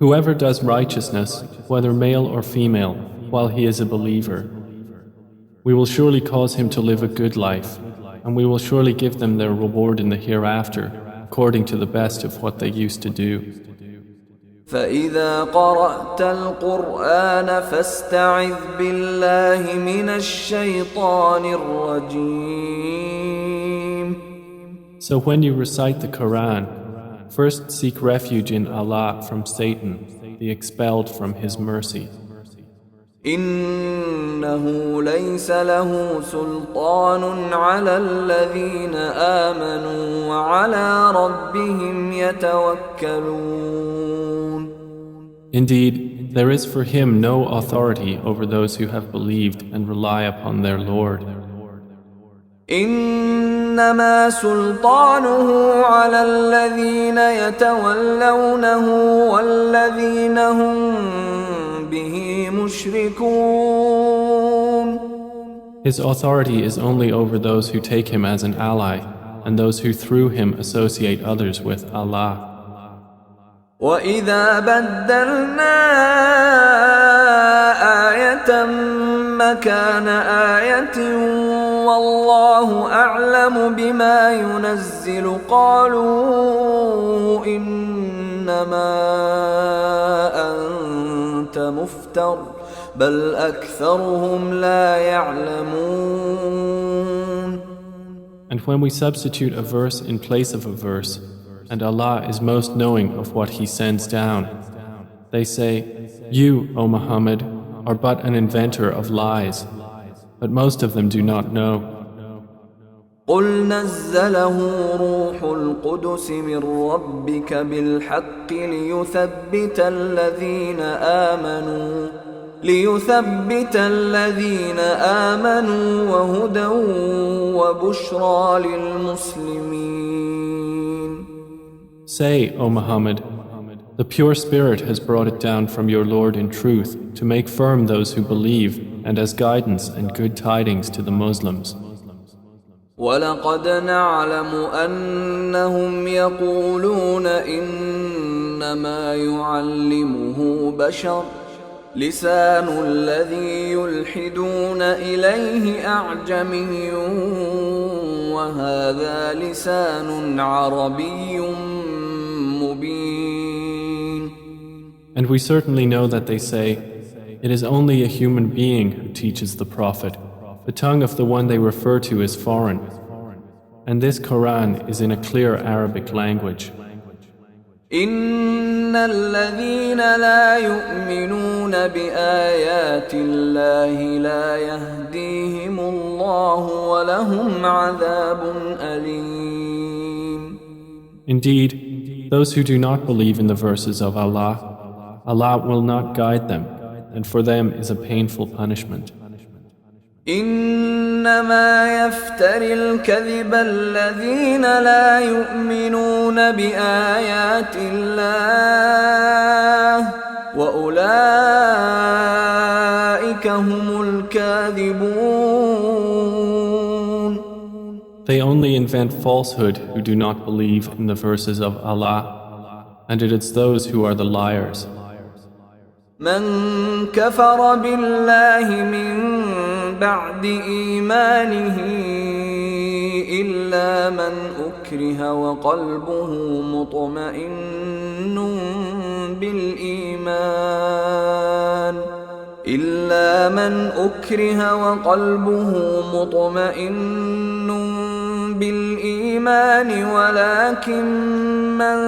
Whoever does righteousness, whether male or female, while he is a believer, we will surely cause him to live a good life, and we will surely give them their reward in the hereafter, according to the best of what they used to do. فإذا قرأت القرآن فاستعذ بالله من الشيطان الرجيم. So when you recite the Quran, first seek refuge in Allah from Satan, the expelled from His mercy. إنه ليس له سلطان على الذين آمنوا وعلى ربهم يتوكلون. Indeed, there is for him no authority over those who have believed and rely upon their Lord. إنما سلطانه على الذين يتولونه والذين هم به مشركون. His authority is only over those who take him as an ally and those who through him associate others with Allah. وإذا بدلنا آية مكان آية والله أعلم بما ينزل قالوا إنما أنت مفتر بل أكثرهم لا يعلمون. And when we substitute a verse in place of a verse, and Allah is most knowing of what He sends down, they say, "You, O Muhammad, are but an inventor of lies," but most of them do not know. قل نزله روح القدس من ربك بالحق ليثبت الذين آمنوا وهدى وبشرى للمسلمين. Say, O Muhammad, the pure Spirit has brought it down from your Lord in truth to make firm those who believe and as guidance and good tidings to the Muslims. وَلَقَدْ نَعْلَمُ أَنَّهُمْ يَقُولُونَ إِنَّمَا يُعَلِّمُهُ بَشَرٌ لِسَانُ الَّذِي يُلْحِدُونَ إِلَيْهِ أَعْجَمِيٌّ وَهَذَا لِسَانٌ عَرَبِيٌّ مُبِينٌ. And we certainly know that they say, It is only a human being who teaches the Prophet. The tongue of the one they refer to is foreign. And this Quran is in a clear Arabic language. إن الذين لا يؤمنون بآيات الله لا يهديهم الله ولهم عذاب أليم. Indeed, those who do not believe in the verses of Allah, Allah will not guide them, and for them is a painful punishment. إنما يفتري الكذب الذين لا يؤمنون بآيات الله وأولئك هم الكاذبون. They only invent falsehood who do not believe in the verses of Allah, and it is those who are the liars. من كفر بالله من بعد إيمانه إلا من أكره وقلبه مطمئن بالإيمان ولكن من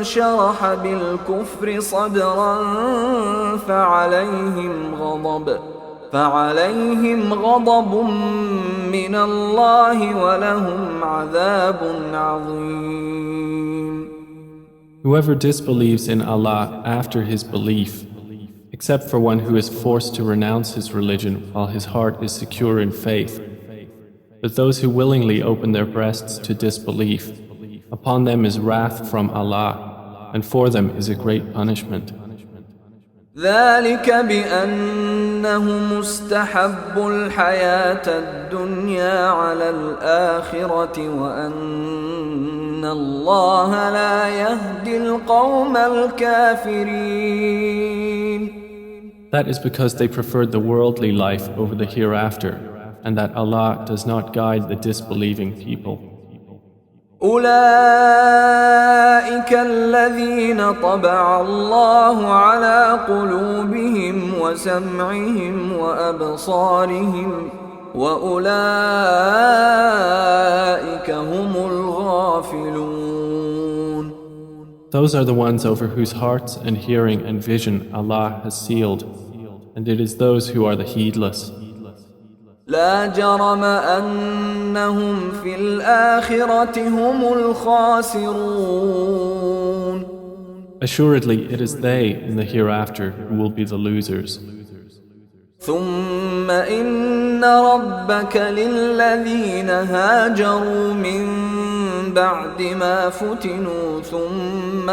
شرح بالكفر صدرا فعليهم غضب من الله ولهم عذاب عظيم. Whoever disbelieves in Allah after his belief, except for one who is forced to renounce his religion while his heart is secure in faith, but those who willingly open their breasts to disbelief, upon them is wrath from Allah, and for them is a great punishment. ذلك بأنهم استحبوا الحياة الدنيا على الآخرة وأن الله لا يهدي القوم الكافرين. That is because they preferred the worldly life over the hereafter, and that Allah does not guide the disbelieving people. أولئك الذين طبع الله على قلوبهم وسمعهم وأبصارهم وأولئك هم الغافلون. Those are the ones over whose hearts and hearing and vision Allah has sealed, and it is those who are the heedless. لا جرم أنهم في الآخرة هم الخاسرون. Assuredly, it is they in the hereafter who will be the losers. ثم إن ربك للذين هاجروا من بعد ما فتنوا ثم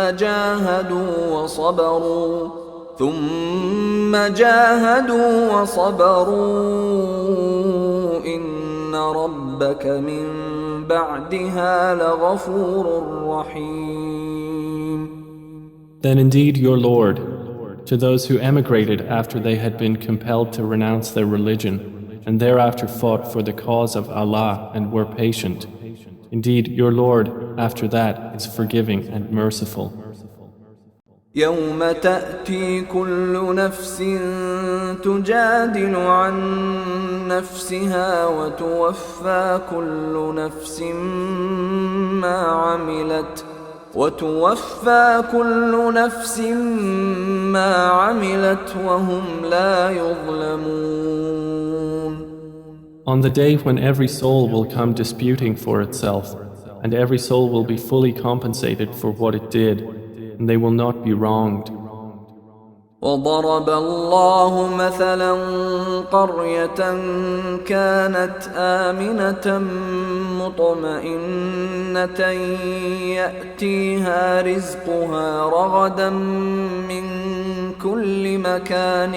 جاهدوا وصبروا إن ربك من بعدها لغفور رحيم. Then indeed your Lord, to those who emigrated after they had been compelled to renounce their religion, and thereafter fought for the cause of Allah and were patient, indeed your Lord after that is forgiving and merciful. يوم تأتي كل نفس تجادل عن نفسها وتوفى كل نفس ما عملت وهم لا يظلمون. On the day when every soul will come disputing for itself, and every soul will be fully compensated for what it did, and they will not be wronged. وضرب الله مثلا قرية كانت آمنة مطمئنة يأتيها رزقها رغدا من كل مكان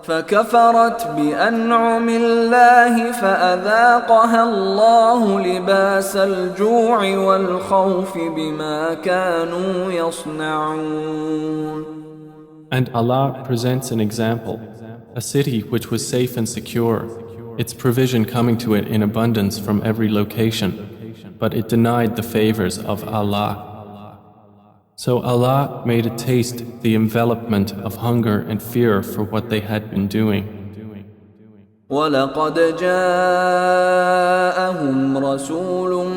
فكفرت بأنعم الله فأذاقها الله لباس الجوع والخوف بما كانوا يصنعون. And Allah presents an example, a city which was safe and secure, its provision coming to it in abundance from every location, but it denied the favors of Allah. So Allah made a taste the envelopment of hunger and fear for what they had been doing. وَلَقَدْ جَاءَهُمْ رَسُولٌ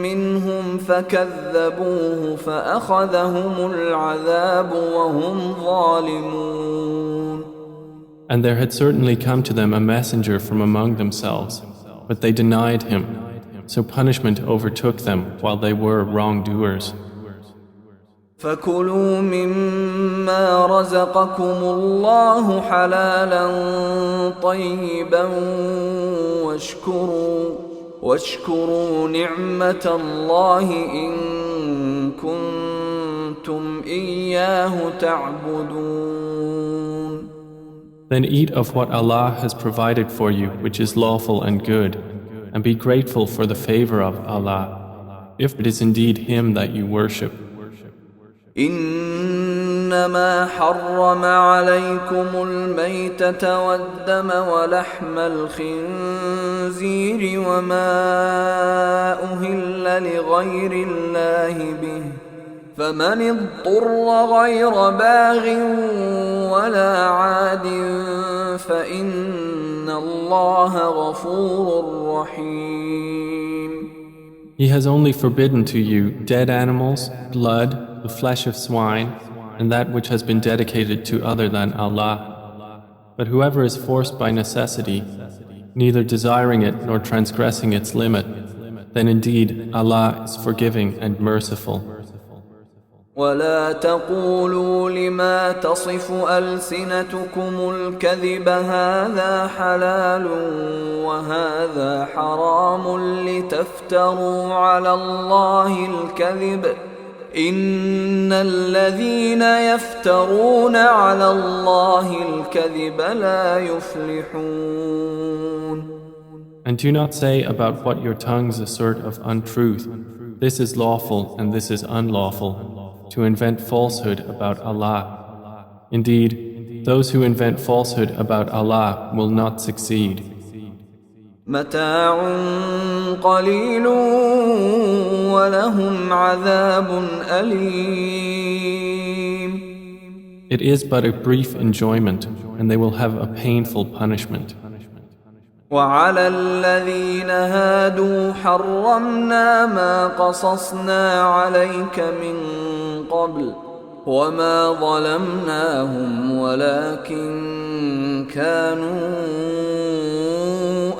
مِّنْهُمْ فَكَذَّبُوهُ فَأَخَذَهُمُ الْعَذَابُ وَهُمْ ظَالِمُونَ. And there had certainly come to them a messenger from among themselves, but they denied him, so punishment overtook them while they were wrongdoers. فَكُلُوا مِمَّا رَزَقَكُمُ اللَّهُ حَلَالًا طَيِّبًا واشكروا نِعْمَةَ اللَّهِ إِن كُنتُمْ إِيَّاهُ تَعْبُدُونَ. Then eat of what Allah has provided for you, which is lawful and good, and be grateful for the favor of Allah, if it is indeed Him that you worship. إنما حرم عليكم الميتة والدم ولحم الخنزير وما أهل لغير الله به فمن اضطر غير باغ ولا عاد فإن الله غفور رحيم. He has only forbidden to you dead animals, blood, the flesh of swine, and that which has been dedicated to other than Allah. But whoever is forced by necessity, neither desiring it nor transgressing its limit, then indeed Allah is forgiving and merciful. ولا تقولوا لما تصف ألسنتكم الكذب هذا حلال وهذا حرام لتفتروا على الله الكذب إن الذين يفترون على الله الكذب لا يفلحون. And do not say about what your tongues assert of untruth, this is lawful and this is unlawful, to invent falsehood about Allah. Indeed, those who invent falsehood about Allah will not succeed. متاع قليل ولهم عذاب أليم. It is but a brief enjoyment, and they will have a painful punishment. وعلى الذين هادوا حرمنا ما قصصنا عليك من قبل وما ظلمناهم ولكن كانوا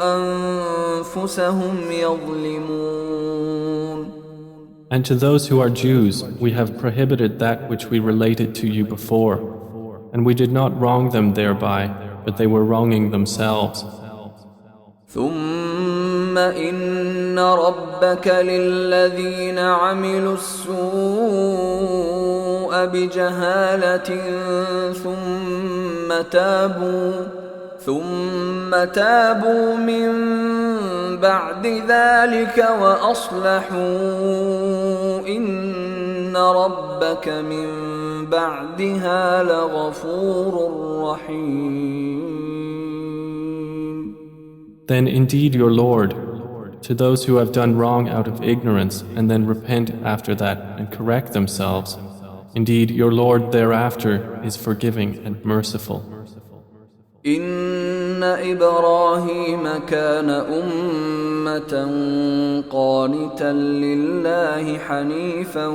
أنفسهم يظلمون. And to those who are Jews, we have prohibited that which we related to you before, and we did not wrong them thereby, but they were wronging themselves. ثم إن ربك للذين عملوا السوء بجهالة ثم تابوا من بعد ذلك وأصلحوا إن ربك من بعدها لغفور رحيم. Then indeed your Lord, to those who have done wrong out of ignorance and then repent after that and correct themselves, indeed your Lord thereafter is forgiving and merciful. إن إبراهيم كان أمة قانتا لله حنيفا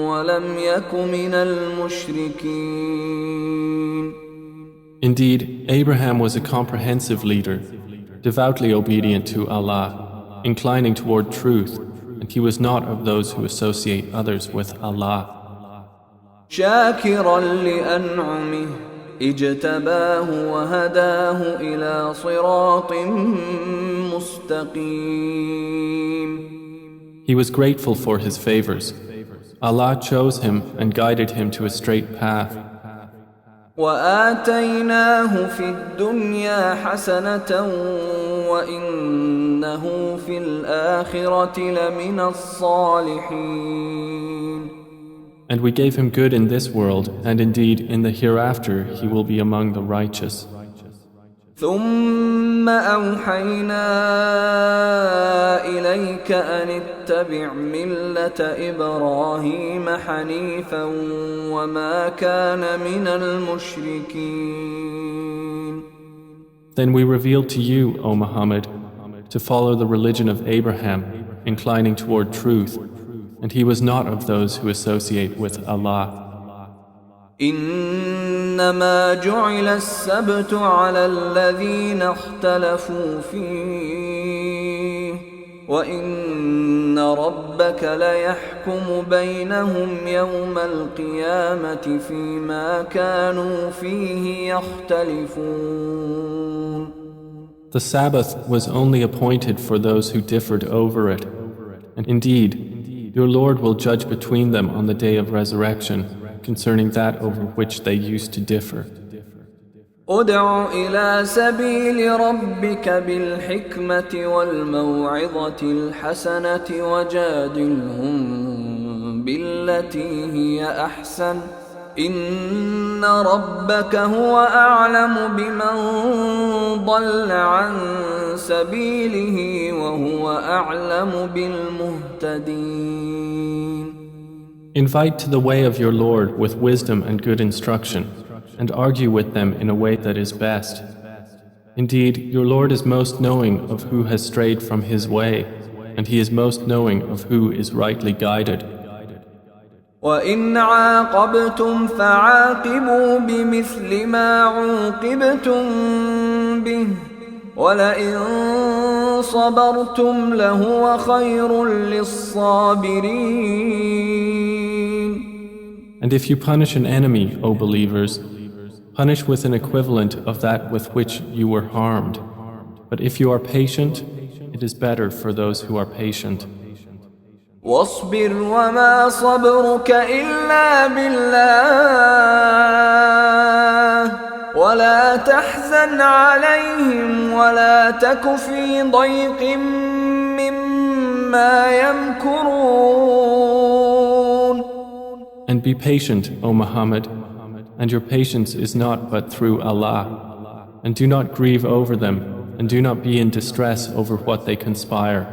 ولم يك من المشركين. Indeed, Abraham was a comprehensive leader, devoutly obedient to Allah, inclining toward truth, and he was not of those who associate others with Allah. شاكرا لأنعمه اجتباه وهداه إلى صراط مستقيم. He was grateful for his favors. Allah chose him and guided him to a straight path. وآتيناه في الدنيا حسنة وإنه في الآخرة لمن الصالحين. And we gave him good in this world, and indeed in the hereafter he will be among the righteous. ثم أوحينا إليك أن اتبع ملة إبراهيم حنيفا وما كان من المشركين. Then we revealed to you, O Muhammad, to follow the religion of Abraham, inclining toward truth, and he was not of those who associate with Allah. إنما جعل السبت على الذين اختلفوا فيه وإن ربك ليحكم بينهم يوم القيامة فيما كانوا فيه يختلفون. The Sabbath was only appointed for those who differed over it, and indeed, your Lord will judge between them on the day of resurrection concerning that over which they used to differ. ادع إلى سبيل ربك بالحكمة والموعظة الحسنة وجادلهم بالتي هي أحسن إن ربك هو أعلم بمن ضل عن سبيله وهو أعلم بالمهتدين. Invite to the way of your Lord with wisdom and good instruction, and argue with them in a way that is best. Indeed, your Lord is most knowing of who has strayed from His way, and He is most knowing of who is rightly guided. وَإِنْ عَاقَبْتُمْ فَعَاقِبُوا بِمِثْلِ مَا عُوقِبْتُمْ بِهِ وَلَئِنْ صَبَرْتُمْ لَهُوَ خَيْرٌ لِلصَّابِرِينَ. And if you punish an enemy, O believers, punish with an equivalent of that with which you were harmed. But if you are patient, it is better for those who are patient. واصبر وما صبرك إلا بالله ولا تحزن عليهم ولا تك في ضيق مما يمكرون. And be patient, O Muhammad, and your patience is not but through Allah. And do not grieve over them, and do not be in distress over what they conspire.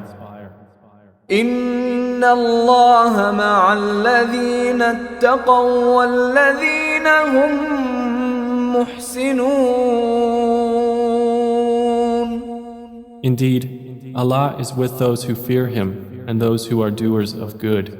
إن الله مع الذين اتقوا والذين هم محسنون. Indeed, Allah is with those who fear Him and those who are doers of good.